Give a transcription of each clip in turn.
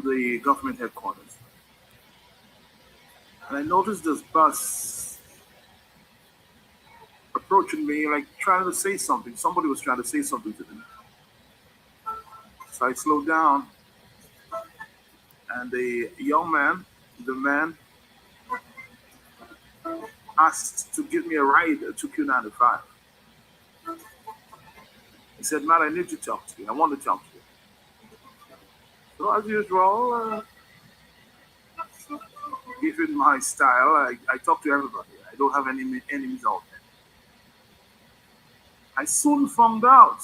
the government headquarters. And I noticed this bus approaching me, like trying to say something. Somebody was trying to say something to me. So I slowed down, and the young man, the man, asked to give me a ride to Q95. He said, "Man, I need to talk to you. I want to talk to you." So as usual, given my style, I talk to everybody. I don't have any enemies out there. I soon found out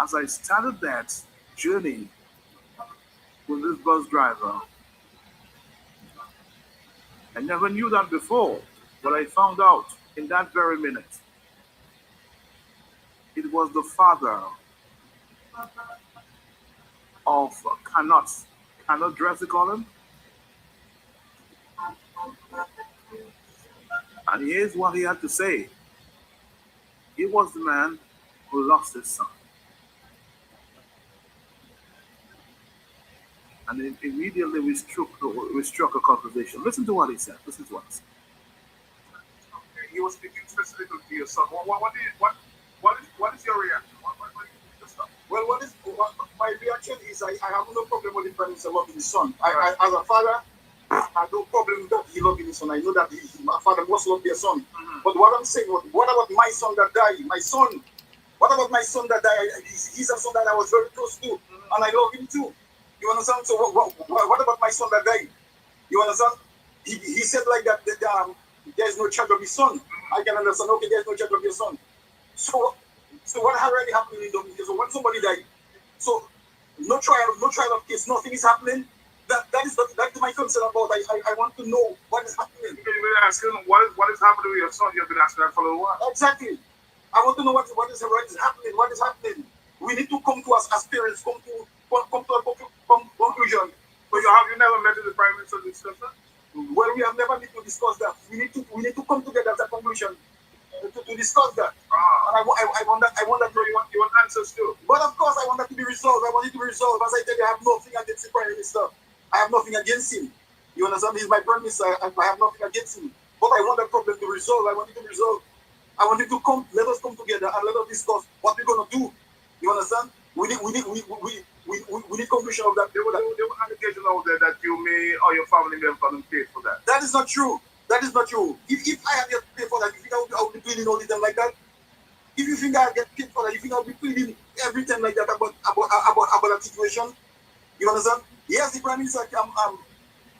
as I started that journey with this bus driver. I never knew that before, but I found out in that very minute. It was the father of cannot dress, they call him. And here's what he had to say. He was the man who lost his son. And then immediately we struck a conversation. Listen to what he said. Listen to what he said. He was speaking specifically to your son. What is your reaction? Well, my reaction is I have no problem with the parents loving his son. As a father, I have no problem that he loving his son. I know that my father must love their son. Mm-hmm. But what I'm saying, what about my son that died? My son. What about my son that died? He's a son that I was very close to, and I love him too. You understand? So what about my son that died? You understand? He said like that there's no child of his son. I can understand. Okay, there's no child of your son. So what already happened in Dominicans? So when somebody died, so no trial of case, nothing is happening. That's my concern about. I want to know what is happening. You've been asking what is happening with your son. You've been asking that for a while. Exactly. I want to know what is happening. What is happening? We need to come to us as parents, come to a conclusion. So you never met with the Prime Minister to discuss that? Well, we have never met to discuss that. We need to come together as a conclusion to discuss that. And I want that. You want answers too. But of course, I want that to be resolved. I want it to be resolved. As I tell you, I have nothing against the Prime Minister. I have nothing against him. You understand? He's my Prime Minister. I have nothing against him. But I want that problem to resolve. I want it to resolve. I want it to come. Let us come together and let us discuss what we're gonna do. You understand? We need conclusion of that. There were allegations out there that you may or your family may have gotten paid for that. That is not true. That is not true. If I had get paid for that, you think I would be pleading all the time like that? If you think I get paid for that, you think I would be pleading every time like that about that situation? You understand? Yes, the Prime Minister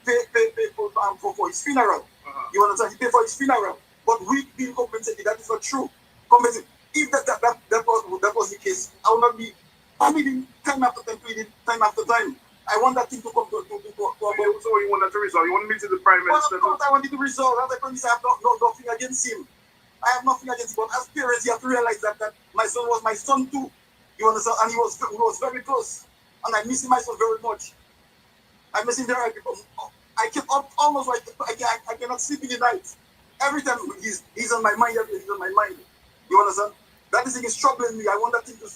pay for his funeral. You understand? He paid for his funeral, but we being compensated. That is not true. Compensated. If that was the case, I would not be pleading time after time. I want that thing to come to So you want that to resolve? You want to meet with the Prime Minister? Well, of course, I want it to resolve. As I promise, I have nothing against him. I have nothing against him. But as parents, you have to realize that my son was my son too. You understand? And he was very close. And I miss him, my son, very much. I miss him very much. I can almost like I cannot sleep in the night. Every time he's on my mind. He's on my mind. You understand? That thing is troubling me. I want that thing to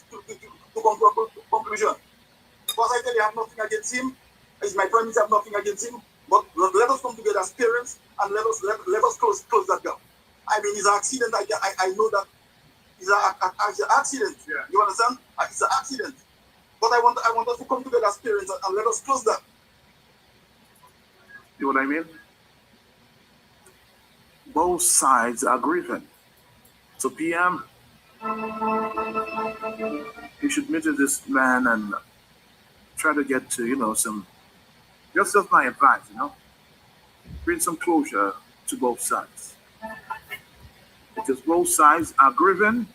come to a conclusion. Because I tell you, I have nothing against him. As my friends, I have nothing against him. But let us come together as parents and let us close that gap. I mean, it's an accident. I know that it's an accident. Yeah. You understand? It's an accident. But I want us to come together as parents and let us close that. You know what I mean? Both sides are grieving. So PM, you should meet with this man and try to get to, some, just my advice, bring some closure to both sides. Because both sides are grieving